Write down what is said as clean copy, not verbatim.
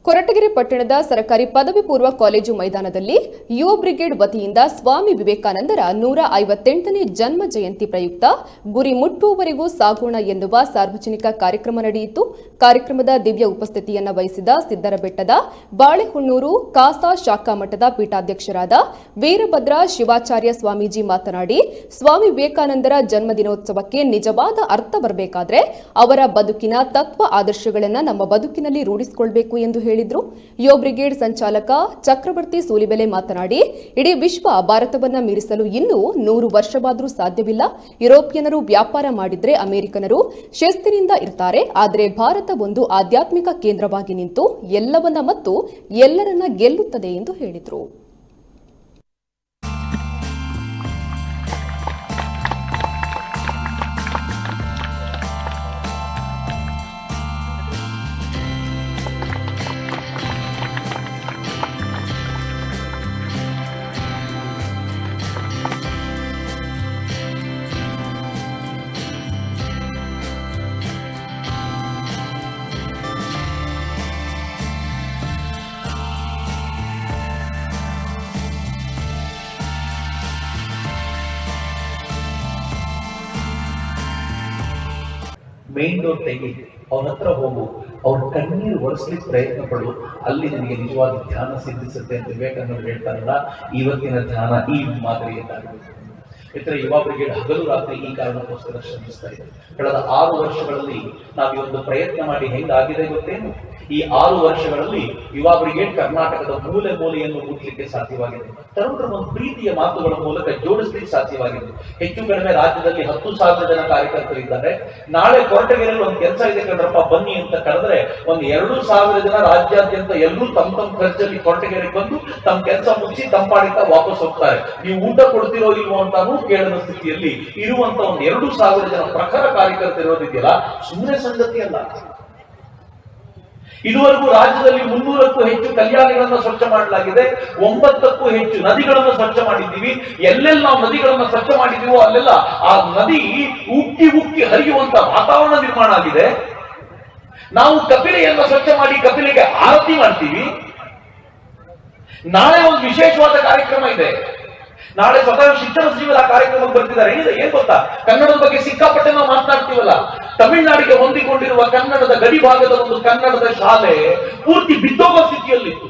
ಕೊರಟಗೆರೆ ಪಟ್ಟಣದ ಸರ್ಕಾರಿ ಪದವಿ ಪೂರ್ವ ಕಾಲೇಜು ಮೈದಾನದಲ್ಲಿ ಯುವ ಬ್ರಿಗೇಡ್ ವತಿಯಿಂದ ಸ್ವಾಮಿ ವಿವೇಕಾನಂದರ 158ನೇ ಜನ್ಮ ಜಯಂತಿ ಪ್ರಯುಕ್ತ ಗುರಿ ಮುಟ್ಟುವವರೆಗೂ ಸಾಗೋಣ ಎನ್ನುವ ಸಾರ್ವಜನಿಕ ಕಾರ್ಯಕ್ರಮ ನಡೆಯಿತು. ಕಾರ್ಯಕ್ರಮದ ದಿವ್ಯ ಉಪಸ್ಥಿತಿಯನ್ನು ವಹಿಸಿದ ಸಿದ್ದರಬೆಟ್ಟದ ಬಾಳೆಹೊನ್ನೂರು ಕಾಸಾ ಶಾಖಾ ಮಠದ ಪೀಠಾಧ್ಯಕ್ಷರಾದ ವೀರಭದ್ರ ಶಿವಾಚಾರ್ಯ ಸ್ವಾಮೀಜಿ ಮಾತನಾಡಿ, ಸ್ವಾಮಿ ವಿವೇಕಾನಂದರ ಜನ್ಮದಿನೋತ್ಸವಕ್ಕೆ ನಿಜವಾದ ಅರ್ಥ ಬರಬೇಕಾದ್ರೆ ಅವರ ಬದುಕಿನ ತತ್ವ ಆದರ್ಶಗಳನ್ನು ನಮ್ಮ ಬದುಕಿನಲ್ಲಿ ರೂಢಿಸಿಕೊಳ್ಳಬೇಕು ಎಂದು ಹೇಳಿದ್ರು. ಯುವ ಬ್ರಿಗೇಡ್ ಸಂಚಾಲಕ ಚಕ್ರವರ್ತಿ ಸೂಲಿಬೆಲೆ ಮಾತನಾಡಿ, ಇಡೀ ವಿಶ್ವ ಭಾರತವನ್ನ ಮೀರಿಸಲು ಇನ್ನೂ 100 ವರ್ಷವಾದರೂ ಸಾಧ್ಯವಿಲ್ಲ. ಯುರೋಪಿಯನರು ವ್ಯಾಪಾರ ಮಾಡಿದ್ರೆ ಅಮೆರಿಕನರು ಶಿಸ್ತಿನಿಂದ ಇರ್ತಾರೆ, ಆದರೆ ಭಾರತ ಒಂದು ಆಧ್ಯಾತ್ಮಿಕ ಕೇಂದ್ರವಾಗಿ ನಿಂತು ಎಲ್ಲವನ್ನ ಮತ್ತು ಎಲ್ಲರನ್ನ ಗೆಲ್ಲುತ್ತದೆ ಎಂದು ಹೇಳಿದರು. ಮೇನ್ ಡೋರ್ ತೆಗಿ, ಅವ್ರ ಹತ್ರ ಹೋಗು, ಅವ್ರ ಕಣ್ಣೀರು ಒರೆಸ್ಲಿಕ್ಕೆ ಪ್ರಯತ್ನ ಪಡು, ಅಲ್ಲಿ ನಿನಗೆ ನಿಜವಾದ ಧ್ಯಾನ ಸಿದ್ಧಿಸುತ್ತೆ ಅಂತ ವಿವೇಕಾನಂದರು ಹೇಳ್ತಾರಲ್ಲ. ಇವತ್ತಿನ ಧ್ಯಾನ ಈ ಮಾದರಿಯದ್ದಾಗಬೇಕು. ಇತರ ಯುವ ಬ್ರಿಗೇಡ್ ಹಗಲು ರಾತ್ರಿ ಈ ಕಾರಣಕ್ಕೋಸ್ಕರ ಶ್ರಮಿಸ್ತಾ ಇದೆ. ಕಳೆದ 6 ವರ್ಷಗಳಲ್ಲಿ ನಾವು ಈ ಒಂದು ಪ್ರಯತ್ನ ಮಾಡಿ ಹೆಂಗಾಗಿದೆ ಗೊತ್ತೇನು? ಈ 6 ವರ್ಷಗಳಲ್ಲಿ ಯುವ ಬ್ರಿಗೇಡ್ ಕರ್ನಾಟಕದ ಮೂಲೆ ಮೂಲೆಯನ್ನು ಮುಟ್ಲಿಕ್ಕೆ ಸಾಧ್ಯವಾಗಿದೆ. ತರುಣರ ಒಂದು ಪ್ರೀತಿಯ ಮಾತುಗಳ ಮೂಲಕ ಜೋಡಿಸ್ಲಿಕ್ಕೆ ಸಾಧ್ಯವಾಗಿದೆ. ಹೆಚ್ಚು ಕಡಿಮೆ ರಾಜ್ಯದಲ್ಲಿ 10,000 ಜನ ಕಾರ್ಯಕರ್ತರಿದ್ದಾರೆ. ನಾಳೆ ಕೊರಟಗೆರೆಯಲ್ಲಿ ಒಂದು ಕೆಲಸ ಇದೆ ಕಣ್ರಪ್ಪ, ಬನ್ನಿ ಅಂತ ಕರೆದ್ರೆ ಒಂದು 2,000 ಜನ ರಾಜ್ಯಾದ್ಯಂತ ಎಲ್ಲರೂ ತಮ್ಮ ಖರ್ಚಲ್ಲಿ ಕೊರಟಗೆರೆಗೆ ಬಂದು ತಮ್ಮ ಕೆಲಸ ಮುಗಿಸಿ ತಂಪಾಡಿತ ವಾಪಸ್ ಹೋಗ್ತಾರೆ. ನೀವು ಊಟ ಕೊಡ್ತಿರೋ ಇಲ್ವೋ ಅಂತಾನು ಕೇಳದ ಸ್ಥಿತಿಯಲ್ಲಿ ಇರುವಂತ ಒಂದು 2,000 ಜನ ಪ್ರಖರ ಕಾರ್ಯಕರ್ತರಿರೋದಿದೆಯಲ್ಲ, ಸುಮ್ಮನೆ ಸಂಗತಿ ಅಲ್ಲ. ಇದುವರೆಗೂ ರಾಜ್ಯದಲ್ಲಿ 300ಕ್ಕೂ ಹೆಚ್ಚು ಕಲ್ಯಾಣಿಗಳನ್ನ ಸ್ವಚ್ಛ ಮಾಡಲಾಗಿದೆ. 9ಕ್ಕೂ ಹೆಚ್ಚು ನದಿಗಳನ್ನು ಸ್ವಚ್ಛ ಮಾಡಿದ್ದೀವಿ. ಎಲ್ಲೆಲ್ಲ ನಾವು ನದಿಗಳನ್ನ ಸ್ವಚ್ಛ ಮಾಡಿದೀವೋ ಅಲ್ಲೆಲ್ಲ ಆ ನದಿ ಉಕ್ಕಿ ಉಕ್ಕಿ ಹರಿಯುವಂತ ವಾತಾವರಣ ನಿರ್ಮಾಣ ಆಗಿದೆ. ನಾವು ಕಪಿಲೆಯನ್ನ ಸ್ವಚ್ಛ ಮಾಡಿ ಕಪಿಲೆಗೆ ಆರತಿ ಮಾಡ್ತೀವಿ. ನಾಳೆ ಒಂದು ವಿಶೇಷವಾದ ಕಾರ್ಯಕ್ರಮ ಇದೆ. ನಾಳೆ ಸ್ವತಃ ಶಿಕ್ಷಣ ಸಚಿವರು ಆ ಕಾರ್ಯಕ್ರಮಕ್ಕೆ ಬರ್ತಿದ್ದಾರೆ. ಏನ್ ಗೊತ್ತಾ, ಕನ್ನಡದ ಬಗ್ಗೆ ಸಿಕ್ಕಾಪಟ್ಟೆ ನಾವು ಮಾತನಾಡ್ತೀವಲ್ಲ, ತಮಿಳುನಾಡಿಗೆ ಹೊಂದಿಕೊಂಡಿರುವ ಕನ್ನಡದ ಗಡಿ ಭಾಗದ ಒಂದು ಕನ್ನಡದ ಶಾಲೆ ಪೂರ್ತಿ ಬಿದ್ದೋಗೋ ಸ್ಥಿತಿಯಲ್ಲಿತ್ತು.